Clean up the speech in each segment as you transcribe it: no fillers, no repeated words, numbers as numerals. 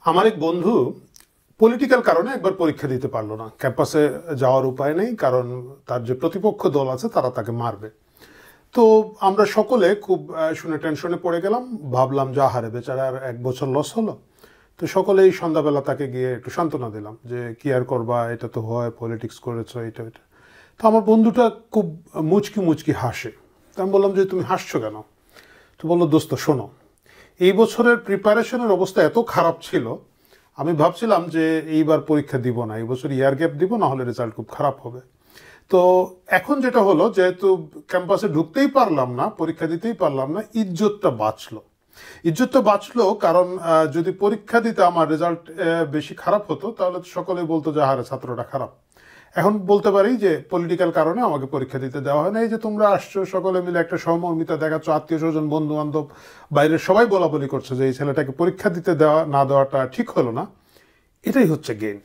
আমার এক বন্ধু পলিটিক্যাল কারণে একবার পরীক্ষা দিতে পারলো না, ক্যাম্পাসে যাওয়ার উপায় নেই, কারণ তার যে প্রতিপক্ষ দল আছে তারা তাকে মারবে। তো আমরা সকলে খুব শুনে টেনশনে পড়ে গেলাম, ভাবলাম যা হারে বেচারা আর 1 বছর লস হলো। তো সকলেই সন্ধ্যাবেলা তাকে গিয়ে একটু সান্ত্বনা দিলাম যে কি আর করবা, এটা তো হয়, পলিটিক্স করেছো, এটা এটা। তো আমার বন্ধুটা খুব মুচকি মুচকি হাসে। তো আমি বললাম যে তুমি হাসছো কেন? তো বললো দোস্ত শোনো, এই বছরের প্রিপারেশনের অবস্থা এত খারাপ ছিল, আমি ভাবছিলাম যে এইবার পরীক্ষা দিব না, এই বছর ইয়ার গ্যাপ দিব, না হলে রেজাল্ট খুব খারাপ হবে। তো এখন যেটা হলো, যেহেতু ক্যাম্পাসে ঢুকতেই পারলাম না, পরীক্ষা দিতেই পারলাম না, ইজ্জতটা বাঁচলো। ইজ্জতটা বাঁচলো কারণ যদি পরীক্ষা দিতে আমার রেজাল্ট বেশি খারাপ হতো তাহলে তো সকলেই বলতো যে হারে ছাত্রটা খারাপ। এখন বলতে পারি যে পলিটিক্যাল কারণে আমাকে পরীক্ষা দিতে দেওয়া হয় না। এই যে তোমরা আসছো সকলে মিলে একটা সহমর্মিতা দেখাচ্ছ, আত্মীয় স্বজন বন্ধু বান্ধব বাইরের সবাই বলা বলি করছে যে এই ছেলেটাকে পরীক্ষা দিতে দেওয়া না দেওয়াটা ঠিক হলো না, এটাই হচ্ছে গেম।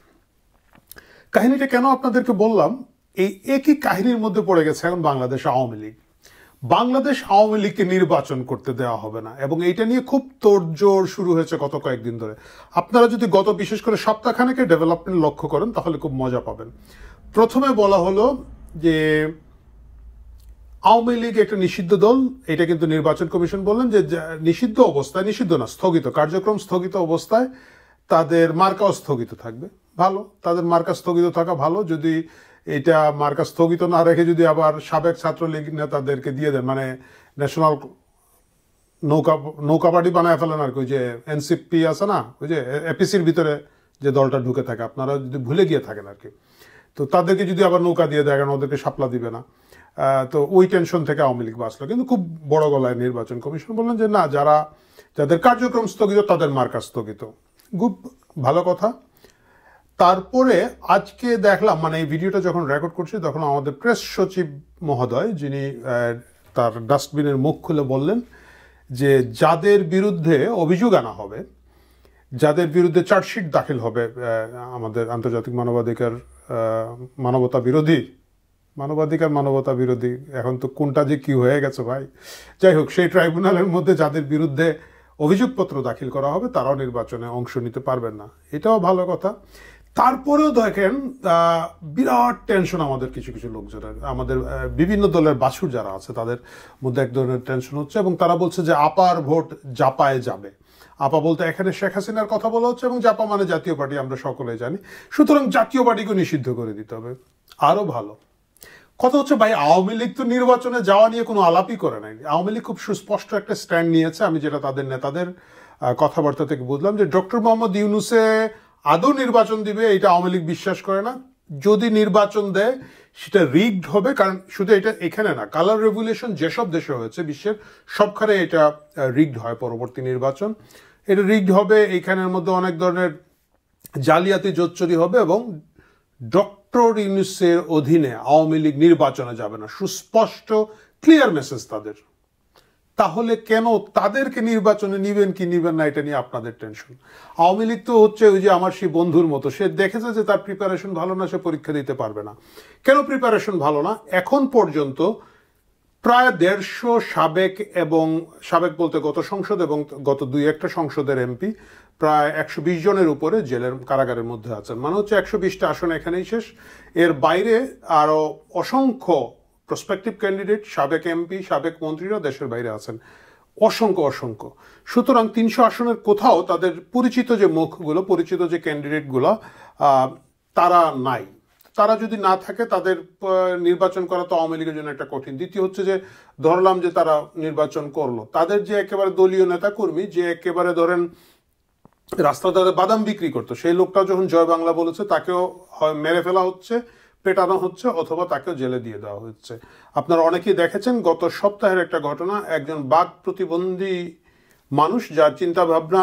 কাহিনীটা কেন আপনাদেরকে বললাম, এই একই কাহিনীর মধ্যে পড়ে গেছে এখন বাংলাদেশ আওয়ামী লীগ। বাংলাদেশ আওয়ামী লীগকে নির্বাচন করতে দেওয়া হবে না, এবং এইটা নিয়ে খুব তোড়জোড় শুরু হয়েছে গত কয়েকদিন ধরে। আপনারা যদি গত বিশেষ করে সপ্তাহখানেকের ডেভেলপমেন্ট লক্ষ্য করেন তাহলে খুব মজা পাবেন। প্রথমে বলা হলো যে আওয়ামী লীগ একটা নিষিদ্ধ দল, এটা কিন্তু নির্বাচন কমিশন বললেন যে নিষিদ্ধ অবস্থায়, নিষিদ্ধ না, স্থগিত, কার্যক্রম স্থগিত অবস্থায় তাদের মার্কাও স্থগিত থাকবে। ভালো, তাদের মার্কা স্থগিত থাকা ভালো। যদি এটা মার্কা স্থগিত না রেখে যদি আবার সাবেক ছাত্রলীগ নেতাদেরকে দিয়ে দেন, মানে ন্যাশনাল নৌকা পার্টি বানায় ফেলেন আর কি, ওই যে এনসিপি আছে না, ওই যে এপিসির ভিতরে যে দলটা ঢুকে থাকে, আপনারা যদি ভুলে গিয়ে থাকেন আর কি, তো তাদেরকে যদি আবার নৌকা দিয়ে দেয়, কারণ ওদেরকে সাপলা দিবে না। তো ওই টেনশন থেকে আওয়ামী লীগ বাঁচলো। কিন্তু খুব বড় গলায় নির্বাচন কমিশন বললেন যে না, যাদের কার্যক্রম স্থগিত তাদের মার্কা স্থগিত। খুব ভালো কথা। তারপরে আজকে দেখলাম, মানে এই ভিডিওটা যখন রেকর্ড করছি তখন আমাদের প্রেস সচিব মহোদয়, যিনি তার ডাস্টবিনের মুখ খুলে বললেন যে যাদের বিরুদ্ধে অভিযোগ আনা হবে, যাদের বিরুদ্ধে চার্জশিট দাখিল হবে, আমাদের আন্তর্জাতিক মানবতা বিরোধী, এখন তো কোনটা যে কি হয়ে গেছে ভাই, যাই হোক, সেই ট্রাইব্যুনালের মধ্যে যাদের বিরুদ্ধে অভিযোগপত্র দাখিল করা হবে তারাও নির্বাচনে অংশ নিতে পারবেন না, এটাও ভালো কথা। তারপরেও দেখেন বিরাট টেনশন আমাদের কিছু কিছু লোকজনের, আমাদের বিভিন্ন দলের বাছুর যারা আছে তাদের মধ্যে এক ধরনের টেনশন হচ্ছে, এবং তারা বলছে যে আপার ভোট জাপায় যাবে। আপা বলতে এখানে শেখ হাসিনার কথা বলা হচ্ছে, এবং জাপা মানে জাতীয় পার্টি, আমরা সকলে জানি। সুতরাং জাতীয় পার্টিকে নিষিদ্ধ করে দিতে হবে। আরো ভালো কথা হচ্ছে ভাই, আওয়ামী লীগ তো নির্বাচনে যাওয়া নিয়ে কোনো আলাপই করে নাই। আওয়ামী লীগ খুব সুস্পষ্ট একটা স্ট্যান্ড নিয়েছে। আমি যেটা তাদের নেতাদের কথাবার্তা থেকে বুঝলাম যে ডক্টর মোহাম্মদ ইউনূসে আদৌ নির্বাচন দিবে এটা আওয়ামী লীগ বিশ্বাস করে না। যদি নির্বাচন দেয় সেটা রিগড হবে, কারণ শুধু এটা এখানে না, কালার রেভলিউশন যেসব দেশে হয়েছে বিশ্বের সবখানে এটা রিগড হয়। পরবর্তী নির্বাচন এটা রিগড হবে, এইখানের মধ্যে অনেক ধরনের জালিয়াতি জোচ্চুরি হবে, এবং ডক্টর ইউনূসের অধীনে আওয়ামী লীগ নির্বাচনে যাবে না, সুস্পষ্ট ক্লিয়ার মেসেজ তাদের। তাহলে কেন তাদেরকে নির্বাচনে নিবেন কি নিবেন না এটা নিয়ে আপনাদের টেনশন? আওয়ামী লীগ তো হচ্ছে ওই যে আমার সেই বন্ধুর মতো, সে দেখেছে যে তার প্রিপারেশন ভালো না, সে পরীক্ষা দিতে পারবে না। কেন প্রিপারেশন ভালো না? এখন পর্যন্ত প্রায় 150 সাবেক বলতে গত সংসদ এবং গত 2-1টা সংসদের এমপি, প্রায় 120 জনের উপরে জেলের কারাগারের মধ্যে আছেন। মানে হচ্ছে 120টা আসন এখানেই শেষ। এর বাইরে আরো অসংখ্য প্রসপেক্টিভ ক্যান্ডিডেট, সাবেক এমপি, সাবেক মন্ত্রীরা দেশের বাইরে আছেন, অসংখ্য। সুতরাং 300 আসনের কোথাও তাদের পরিচিত যে মুখগুলো, পরিচিত যে ক্যান্ডিডেটগুলো, তারা নাই। তারা যদি না থাকে তাদের নির্বাচন করা তো আওয়ামী লীগের জন্য একটা কঠিন। দ্বিতীয় হচ্ছে যে ধরলাম যে তারা নির্বাচন করলো, তাদের যে একেবারে দলীয় নেতাকর্মী, যে একেবারে ধরেন রাস্তায় বাদাম বিক্রি করতো, সেই লোকটা যখন জয় বাংলা বলেছে তাকেও হয় মেরে ফেলা হচ্ছে, পেটানো হচ্ছে, অথবা তাকেও জেলে দিয়ে দেওয়া হচ্ছে। আপনারা অনেকেই দেখেছেন গত সপ্তাহের একটা ঘটনা, একজন বাক প্রতিবন্ধী মানুষ যার চিন্তা ভাবনা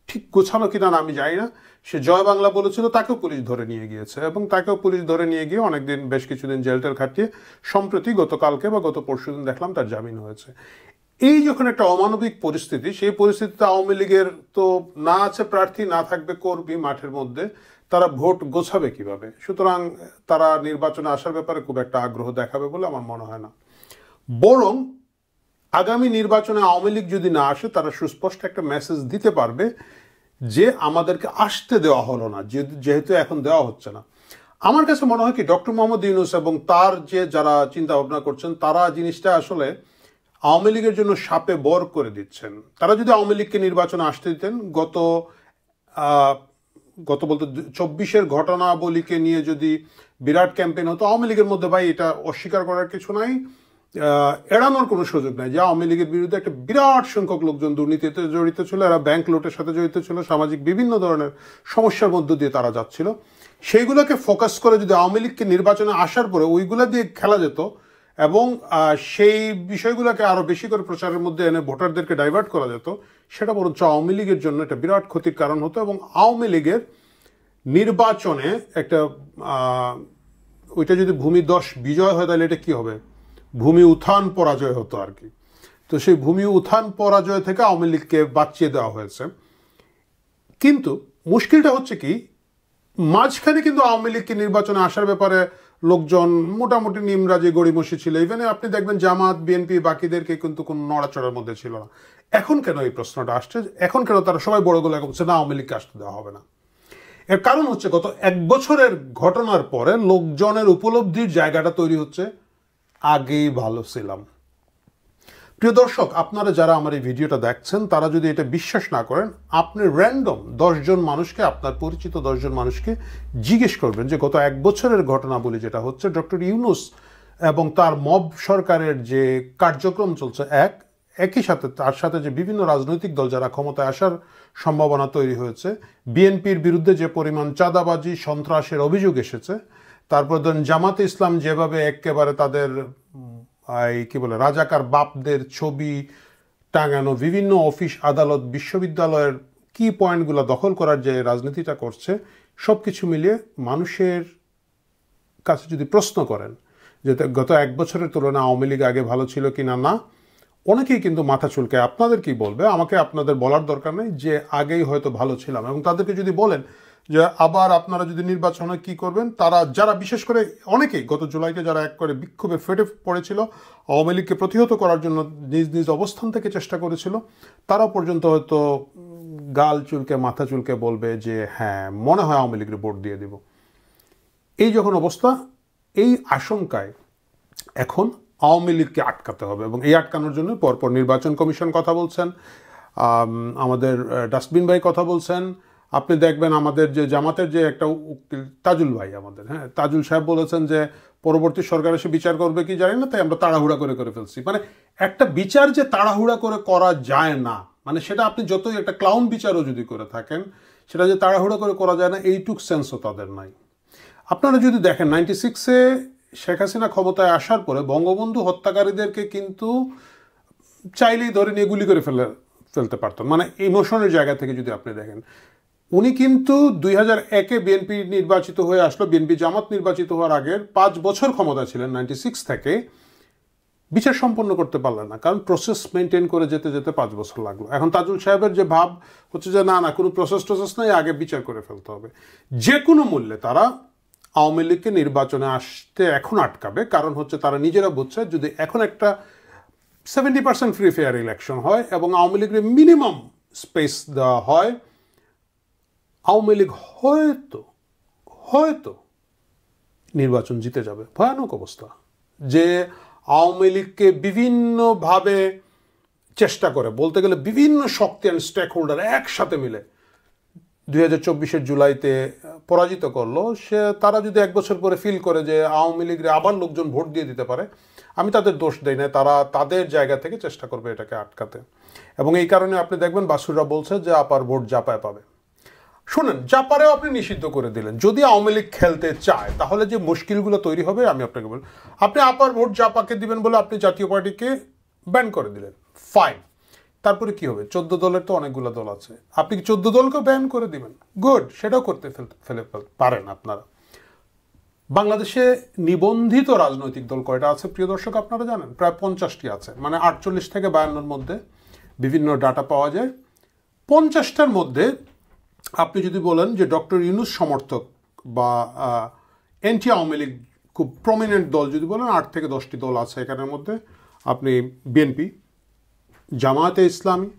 ঠিক গোছানো কিনা না আমি জানি না, সে জয় বাংলা বলেছিল, তাকেও পুলিশ ধরে নিয়ে গিয়েছে, এবং তাকেও পুলিশ ধরে নিয়ে গিয়ে অনেকদিন, বেশ কিছুদিন জেলটেল খাটিয়ে সম্প্রতি গতকালকে বা গত পরশুদিন দেখলাম তার জামিন হয়েছে। এই যখন একটা অমানবিক পরিস্থিতি, সেই পরিস্থিতিতে আওয়ামী লীগের তো না আছে প্রার্থী, না থাকবে কর্মী মাঠের মধ্যে, তারা ভোট গোছাবে কিভাবে? সুতরাং তারা নির্বাচনে আসার ব্যাপারে খুব একটা আগ্রহ দেখাবে বলে আমার মনে হয় না। বরং আগামী নির্বাচনে আওয়ামী লীগ যদি না আসে, তারা সুস্পষ্ট একটা মেসেজ দিতে পারবে যে আমাদেরকে আসতে দেওয়া হলো না, যেহেতু এখন দেওয়া হচ্ছে না। আমার কাছে মনে হয় কি ডক্টর মোহাম্মদ ইউনূস এবং তার যে যারা চিন্তা ভাবনা করছেন তারা জিনিসটা আসলে আওয়ামী লীগের জন্য সাপে বর করে দিচ্ছেন। তারা যদি আওয়ামী লীগকে নির্বাচনে আসতে দিতেন, গত বলতে 24-এর ঘটনাবলীকে নিয়ে যদি বিরাট ক্যাম্পেইন হতো, আওয়ামী লীগের মধ্যে ভাই এটা অস্বীকার করার কিছু নাই, এড়ানোর কোনো সুযোগ নাই যে আওয়ামী লীগের বিরুদ্ধে একটা বিরাট সংখ্যক লোকজন দুর্নীতিতে জড়িত ছিল, এরা ব্যাংক লুটের সাথে জড়িত ছিল, সামাজিক বিভিন্ন ধরনের সমস্যার মধ্য দিয়ে তারা যাচ্ছিল। সেইগুলোকে ফোকাস করে যদি আওয়ামী লীগকে নির্বাচনে আসার পরে ওইগুলা দিয়ে খেলা যেত এবং সেই বিষয়গুলোকে আরও বেশি করে প্রচারের মধ্যে এনে ভোটারদেরকে ডাইভার্ট করা যেত, সেটা বরঞ্চ আওয়ামী লীগের জন্য একটা বিরাট ক্ষতির কারণ হতো এবং আওয়ামী লীগের নির্বাচনে একটা ওইটা যদি ভূমি 10 বিজয় হয় তাহলে এটা কি হবে, ভূমি উত্থান পরাজয় হতো আর কি। তো সেই ভূমি উত্থান পরাজয় থেকে আওয়ামী লীগকে বাঁচিয়ে দেওয়া হয়েছে। কিন্তু মুশকিলটা হচ্ছে কি, মাঝখানে কিন্তু আওয়ামী লীগকে নির্বাচনে আসার ব্যাপারে লোকজন মোটামুটি নিমরাজি গড়িমসি ছিল। ইভেন আপনি দেখবেন জামাত, বিএনপি বাকিদেরকে কিন্তু কোনো নড়াচড়ার মধ্যে ছিল না। এখন কেন এই প্রশ্নটা আসছে, এখন কেন তারা সবাই বড় গলা বলছে না আওয়ামী লীগকে আসতে দেওয়া হবে না? এর কারণ হচ্ছে গত 1 বছরের ঘটনার পরে লোকজনের উপলব্ধির জায়গাটা তৈরি হচ্ছে আগেই ভালো ছিলাম। প্রিয় দর্শক, আপনারা যারা আমার এই ভিডিওটা দেখছেন তারা যদি এটা বিশ্বাস না করেন, আপনি র্যান্ডম 10 জন মানুষকে, আপনার পরিচিত 10 জন মানুষকে জিজ্ঞেস করবেন যে গত 1 বছরের ঘটনাবলী যেটা হচ্ছে, ডক্টর ইউনূস এবং তার মব সরকারের যে কার্যক্রম চলছে, একই সাথে তার সাথে যে বিভিন্ন রাজনৈতিক দল যারা ক্ষমতায় আসার সম্ভাবনা তৈরি হয়েছে, বিএনপির বিরুদ্ধে যে পরিমাণ চাঁদাবাজি সন্ত্রাসের অভিযোগ এসেছে, তারপর ধরেন জামাতে ইসলাম যেভাবে একেবারে তাদের কি বলে রাজাকার বাপদের ছবি টাঙানো বিভিন্ন অফিস আদালত বিশ্ববিদ্যালয়ের কি পয়েন্টগুলো দখল করার যে রাজনীতিটা করছে, সব কিছু মিলিয়ে মানুষের কাছে যদি প্রশ্ন করেন যে গত 1 বছরের তুলনায় আওয়ামী লীগ আগে ভালো ছিল কিনা, না, অনেকেই কিন্তু মাথা চুলকায়। আপনাদের কি বলবে, আমাকে আপনাদের বলার দরকার নেই যে আগেই হয়তো ভালো ছিলাম। এবং তাদেরকে যদি বলেন যে আবার আপনারা যদি নির্বাচনে কি করবেন, তারা যারা বিশেষ করে অনেকেই গত জুলাইতে যারা এক করে বিক্ষোভে ফেটে পড়েছিল, আওয়ামী লীগকে প্রতিহত করার জন্য নিজ নিজ অবস্থান থেকে চেষ্টা করেছিল, তারা পর্যন্ত হয়তো গাল চুলকে মাথা চুলকে বলবে যে হ্যাঁ মনে হয় আওয়ামী লীগের ভোট দিয়ে দিব। এই যখন অবস্থা, এই আশঙ্কায় এখন আওয়ামী লীগকে আটকাতে হবে এবং এই আটকানোর জন্য পরপর নির্বাচন কমিশন কথা বলছেন, আমাদের ডাস্টবিন ভাই কথা বলছেন। আপনি দেখবেন আমাদের যে জামাতের যে একটা উকিল তাজুল ভাই, আমাদের তাজুল সাহেব বলেছেন যে পরবর্তী সরকার এসে বিচার করবে কি জানি না, তাই আমরা তাড়াহুড়া করে ফেলছি। মানে একটা বিচার যে তাড়াহুড়া করে করা যায় না, মানে সেটা আপনি যতই একটা ক্লাউন বিচারও যদি করে থাকেন, সেটা যে তাড়াহুড়া করে করা যায় না এইটুক সেন্সও তাদের নাই। আপনারা যদি দেখেন 96-এ শেখ হাসিনা ক্ষমতায় আসার পরে বঙ্গবন্ধু হত্যাকারীদেরকে কিন্তু চাইলেই ধরে নিয়ে গুলি করে ফেলতে পারতেন, মানে ইমোশনের জায়গা থেকে যদি আপনি দেখেন। উনি কিন্তু 2001-এ বিএনপি নির্বাচিত হয়ে আসলো, বিএনপি জামাত নির্বাচিত হওয়ার আগের 5 বছর ক্ষমতা ছিলেন 96 থেকে, বিচার সম্পন্ন করতে পারলেন না, কারণ প্রসেস মেনটেন করে যেতে যেতে 5 বছর লাগলো। এখন তাজুল সাহেবের যে ভাব হচ্ছে যে না কোনো প্রসেস নাই, আগে বিচার করে ফেলতে হবে। যে কোনো মূল্যে তারা আওয়ামী লীগকে নির্বাচনে আসতে এখন আটকাবে, কারণ হচ্ছে তারা নিজেরা বুঝছে যদি এখন একটা 70% ফ্রি ফেয়ার ইলেকশন হয় এবং আওয়ামী লীগের মিনিমাম স্পেস দেওয়া হয়, আওয়ামী লীগ হয়তো নির্বাচন জিতে যাবে। ভয়ানক অবস্থা যে আওয়ামী লীগকে বিভিন্নভাবে চেষ্টা করে, বলতে গেলে বিভিন্ন শক্তি অ্যান্ড স্টেক হোল্ডার একসাথে মিলে 2024-এর জুলাইতে পরাজিত করলো। তারা যদি 1 বছর পরে ফিল করে যে আওয়ামী লীগের আবার লোকজন ভোট দিয়ে দিতে পারে, আমি তাদের দোষ দেই না, তারা তাদের জায়গা থেকে চেষ্টা করবে এটাকে আটকাতে। এবং এই কারণে আপনি দেখবেন বাসুররা বলছে যে আপার ভোট জাপায় পাবে। শোনেন, জাপারেও আপনি নিষিদ্ধ করে দিলেন। যদি আওয়ামী লীগ খেলতে চায় তাহলে যে মুশকিলগুলো তৈরি হবে আমি আপনাকে বলি, আপনি আপার ভোট জাপাকে দিবেন বলে আপনি জাতীয় পার্টিকে ব্যান করে দিলেন, ফাইন। তারপরে কি হবে, 14 দলের তো অনেকগুলো দল আছে, আপনি কি 14 দলকে ব্যান করে দিবেন? গুড, সেটাও করতে ফেলে পারেন আপনারা। বাংলাদেশে নিবন্ধিত রাজনৈতিক দল কয়টা আছে প্রিয় দর্শক আপনারা জানেন? প্রায় 50টি আছে, মানে 48 থেকে 52-এর মধ্যে বিভিন্ন ডাটা পাওয়া যায়। 50টার মধ্যে আপনি যদি বলেন যে ডক্টর ইউনূস সমর্থক বা এন্টি আওয়ামী লীগ খুব প্রমিনেন্ট দল যদি বলেন, 8 থেকে 10টি দল আছে এখানের মধ্যে। আপনি বিএনপি, জামায়াতে ইসলামী,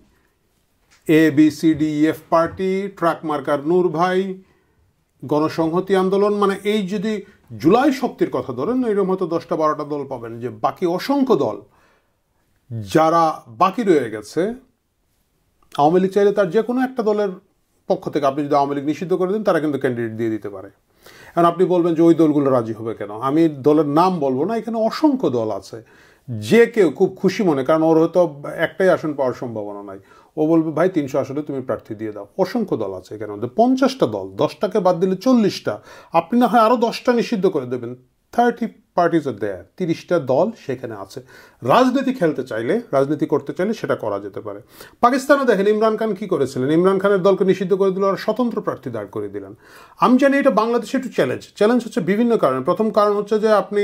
ABCDEF পার্টি, ট্রাক মার্কার নূর ভাই, গণসংহতি আন্দোলন, মানে এই যদি জুলাই শক্তির কথা ধরেন এরকম হয়তো 10-12টা দল পাবেন, যে বাকি অসংখ্য দল যারা বাকি রয়ে গেছে, আওয়ামী লীগ চাইলে তার যে কোনো একটা দলের পক্ষ থেকে আপনি যদি আওয়ামী লীগ নিষিদ্ধ করে দেন তারা কিন্তু ক্যান্ডিডেট দিয়ে দিতে পারে। এখন আপনি বলবেন যে ওই দলগুলো রাজি হবে কেন, আমি দলের নাম বলবো না, এখানে অসংখ্য দল আছে, যে কেউ খুব খুশি মনে, কারণ ওর হয়তো একটাই আসন পাওয়ার সম্ভাবনা নাই, ও বলবে ভাই 300 আসনে তুমি প্রার্থী দিয়ে দাও। অসংখ্য দল আছে এখানে, 50টা দল, 10টাকে বাদ দিলে 40টা, আপনি না হয় আরও 10টা নিষিদ্ধ করে দেবেন, 30 পার্টিজ আর দেয়ার, 30টা দল সেখানে আছে। রাজনীতি খেলতে চাইলে, রাজনীতি করতে চাইলে সেটা করা যেতে পারে। পাকিস্তানে দেখেন ইমরান খান কি করেছিলেন, ইমরান খানের দলকে নিষিদ্ধ করে দিল আর স্বতন্ত্র প্রার্থী দাঁড় করে দিলেন। আমি জানি এটা বাংলাদেশে একটু চ্যালেঞ্জ হচ্ছে বিভিন্ন কারণে। প্রথম কারণ হচ্ছে যে আপনি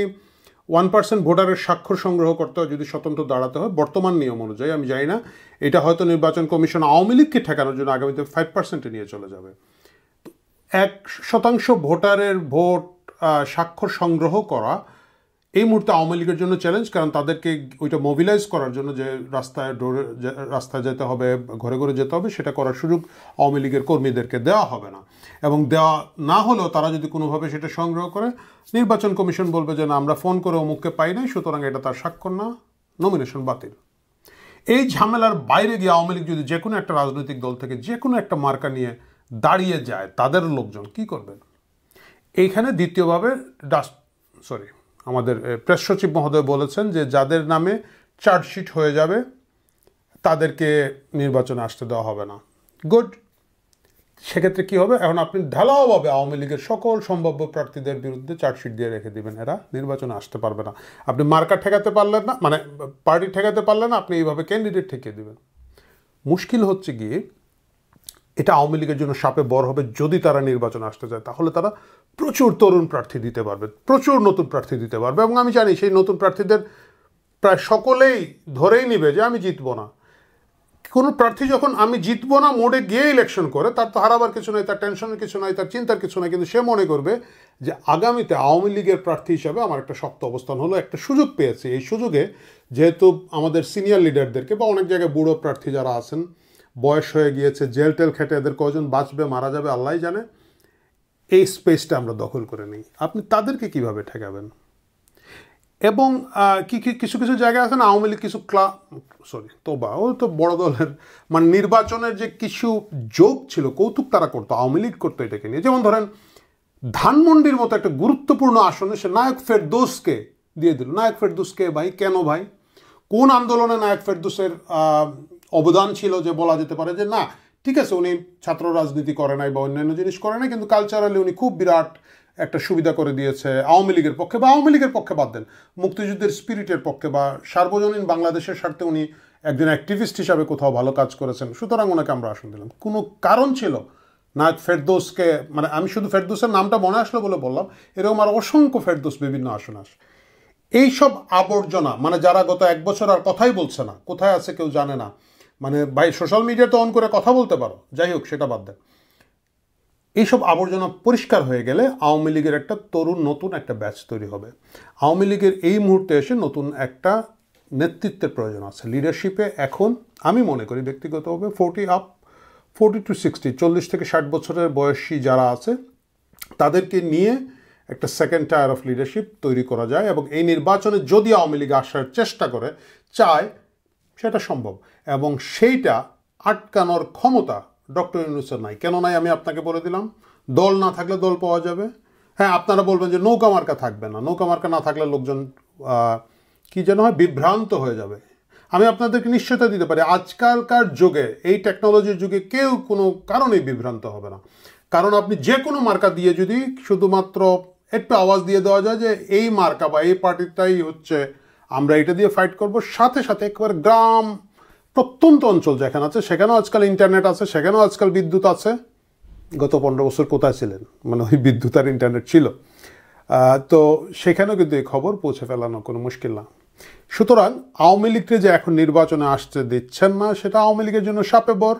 1% ভোটারের স্বাক্ষর সংগ্রহ করতে হয় যদি স্বতন্ত্র দাঁড়াতে হয় বর্তমান নিয়ম অনুযায়ী। আমি জানি না, এটা হয়তো নির্বাচন কমিশন আওয়ামী লীগকে ঠেকানোর জন্য আগামীতে 5%-এ নিয়ে চলে যাবে। 1% ভোটারের ভোট স্বাক্ষর সংগ্রহ করা এই মুহূর্তে আওয়ামী লীগের জন্য চ্যালেঞ্জ, কারণ তাদেরকে ওইটা মোবিলাইজ করার জন্য যে রাস্তায় যেতে হবে, ঘরে ঘরে যেতে হবে, সেটা করার সুযোগ আওয়ামী লীগের কর্মীদেরকে দেওয়া হবে না। এবং দেওয়া না হলেও তারা যদি কোনোভাবে সেটা সংগ্রহ করে, নির্বাচন কমিশন বলবে যে না, আমরা ফোন করে অমুককে পাই নাই, সুতরাং এটা তার স্বাক্ষর না, নমিনেশন বাতিল। এই ঝামেলার বাইরে গিয়ে আওয়ামী লীগ যদি যে কোনো একটা রাজনৈতিক দল থেকে যে কোনো একটা মার্কা নিয়ে দাঁড়িয়ে যায়, তাদের লোকজন কি করবেন? এইখানে দ্বিতীয়ভাবে আমাদের প্রেস সচিব মহোদয় বলেছেন যে যাদের নামে চার্জশিট হয়ে যাবে তাদেরকে নির্বাচনে আসতে দেওয়া হবে না। গুড। সেক্ষেত্রে কি হবে? এখন আপনি ঢালাওভাবে আওয়ামী লীগের সকল সম্ভাব্য প্রার্থীদের বিরুদ্ধে চার্জশিট দিয়ে রেখে দিবেন, এরা নির্বাচনে আসতে পারবে না। আপনি মার্কা ঠেকাতে পারলেন না, মানে পার্টি ঠেকাতে পারলেন না, আপনি এইভাবে ক্যান্ডিডেট ঠেকিয়ে দিবেন। মুশকিল হচ্ছে গিয়ে এটা আওয়ামী লীগের জন্য সাপে বর হবে। যদি তারা নির্বাচনে আসতে চায় তাহলে তারা প্রচুর তরুণ প্রার্থী দিতে পারবে, প্রচুর নতুন প্রার্থী দিতে পারবে, এবং আমি জানি সেই নতুন প্রার্থীদের প্রায় সকলেই ধরেই নিবে যে আমি জিতবো না। কোনো প্রার্থী যখন আমি জিতবো না মোডে গিয়ে ইলেকশন করে, তার তো হারাবার কিছু নাই, তার টেনশনের কিছু নাই, তার চিন্তার কিছু নাই, কিন্তু সে মনে করবে যে আগামীতে আওয়ামী লীগের প্রার্থী হিসাবে আমার একটা শক্ত অবস্থান হলো, একটা সুযোগ পেয়েছে। এই সুযোগে যেহেতু আমাদের সিনিয়র লিডারদেরকে বা অনেক জায়গায় বুড়ো প্রার্থী যারা আছেন, বয়স হয়ে গিয়েছে, জেল টেল খেটে এদের কজন বাঁচবে মারা যাবে আল্লাহ জানে, এই স্পেসটা আমরা দখল করে নিই। আপনি তাদেরকে কিভাবে ঠেকাবেন? এবং কিছু কিছু জায়গায় আছে না, আওয়ামী লীগ কিছু ও তো বড় দলের মানে নির্বাচনের যে কিছু যোগ ছিল, কৌতুক তারা করতো, আওয়ামী লীগ করতো এটাকে নিয়ে। যেমন ধরেন ধানমন্ডির মতো একটা গুরুত্বপূর্ণ আসনে সে নায়ক ফেরদৌসকে দিয়ে দিল। নায়ক ফেরদৌসকে ভাই, কেন ভাই? কোন আন্দোলনে নায়ক ফেরদৌসের অবদান ছিল যে বলা যেতে পারে যে না ঠিক আছে উনি ছাত্র রাজনীতি করে নাই বা অন্যান্য জিনিস করে নাই, কিন্তু কালচারালি উনি খুব বিরাট একটা সুবিধা করে দিয়েছে আওয়ামী লীগের পক্ষে, বা আওয়ামী লীগের পক্ষে বাদ দেন, মুক্তিযুদ্ধের স্পিরিটের পক্ষে বা সার্বজনীন বাংলাদেশের স্বার্থে উনি একজন অ্যাক্টিভিস্ট হিসাবে কোথাও ভালো কাজ করেছেন, সুতরাং ওনাকে আমরা আসন দিলাম। কোনো কারণ ছিল নায়ক ফেরদৌসকে, মানে আমি শুধু ফেরদৌসের নামটা মনে আসলো বলে বললাম, এরকম আর অসংখ্য ফেরদৌস বিভিন্ন আসন আসে। এইসব আবর্জনা, মানে যারা গত 1 বছর আর কথাই বলছে না, কোথায় আছে কেউ জানে না, মানে ভাই সোশ্যাল মিডিয়াতে অন করে কথা বলতে পারো, যাই হোক সেটা বাদ দেন। এইসব আবর্জনা পরিষ্কার হয়ে গেলে আওয়ামী লীগের একটা তরুণ নতুন একটা ব্যাচ তৈরি হবে। আওয়ামী লীগের এই মুহূর্তে এসে নতুন একটা নেতৃত্বের প্রয়োজন আছে। লিডারশিপে এখন আমি মনে করি ব্যক্তিগতভাবে 40 to 60, 40 থেকে 60 বছরের বয়সী যারা আছে তাদেরকে নিয়ে একটা সেকেন্ড টায়ার অফ লিডারশিপ তৈরি করা যায়, এবং এই নির্বাচনে যদি আওয়ামী লীগ আসার চেষ্টা করে, চায়, সেটা সম্ভব। এবং সেইটা আটকানোর ক্ষমতা ডক্টর ইউনূসের নাই। কেন নাই আমি আপনাকে বলে দিলাম। দল না থাকলে দল পাওয়া যাবে। হ্যাঁ, আপনারা বলবেন যে নৌকা মার্কা থাকবে না, নৌকা মার্কা না থাকলে লোকজন কি যেন হয়, বিভ্রান্ত হয়ে যাবে। আমি আপনাদেরকে নিশ্চয়তা দিতে পারি আজকালকার যুগে, এই টেকনোলজির যুগে কেউ কোনো কারণেই বিভ্রান্ত হবে না। কারণ আপনি যে কোনো মার্কা দিয়ে যদি শুধুমাত্র একটু আওয়াজ দিয়ে দেওয়া যায় যে এই মার্কা বা এই পার্টিটাই হচ্ছে আমরা এটা দিয়ে ফাইট করব, সাথে সাথে একবার গ্রাম প্রত্যন্ত অঞ্চল যেখানে আছে সেখানেও আজকাল ইন্টারনেট আছে, সেখানেও আজকাল বিদ্যুৎ আছে। গত 15 বছর কোথায় ছিলেন? মানে ওই বিদ্যুৎ আর ইন্টারনেট ছিল, তো সেখানেও কিন্তু এই খবর পৌঁছে ফেলানো কোনো মুশকিল না। সুতরাং আওয়ামী লীগকে যে এখন নির্বাচনে আসতে দিচ্ছেন না, সেটা আওয়ামী লীগের জন্য শাপে বর।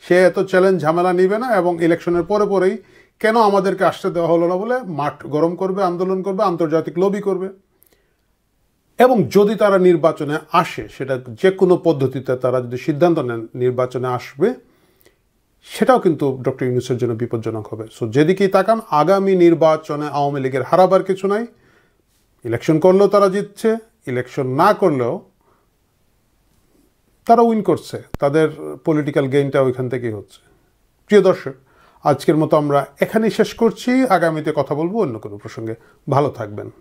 সে এত চ্যালেঞ্জ ঝামেলা নিবে না, এবং ইলেকশনের পরেই কেন আমাদেরকে আসতে দেওয়া হলো না বলে মাঠ গরম করবে, আন্দোলন করবে, আন্তর্জাতিক লবি করবে। এবং যদি তারা নির্বাচনে আসে, সেটা যে কোনো পদ্ধতিতে তারা যদি সিদ্ধান্ত নেন নির্বাচনে আসবে, সেটাও কিন্তু ডক্টর ইউনূসের জন্য বিপজ্জনক হবে। সো যেদিকেই তাকান, আগামী নির্বাচনে আওয়ামী লীগের হারাবার কিছু নাই। ইলেকশন করলেও তারা জিতছে, ইলেকশন না করলেও তারা উইন করছে, তাদের পলিটিক্যাল গেইনটা ওইখান থেকেই হচ্ছে। প্রিয় দর্শক, আজকের মতো আমরা এখানেই শেষ করছি। আগামীতে কথা বলবো অন্য কোনো প্রসঙ্গে। ভালো থাকবেন।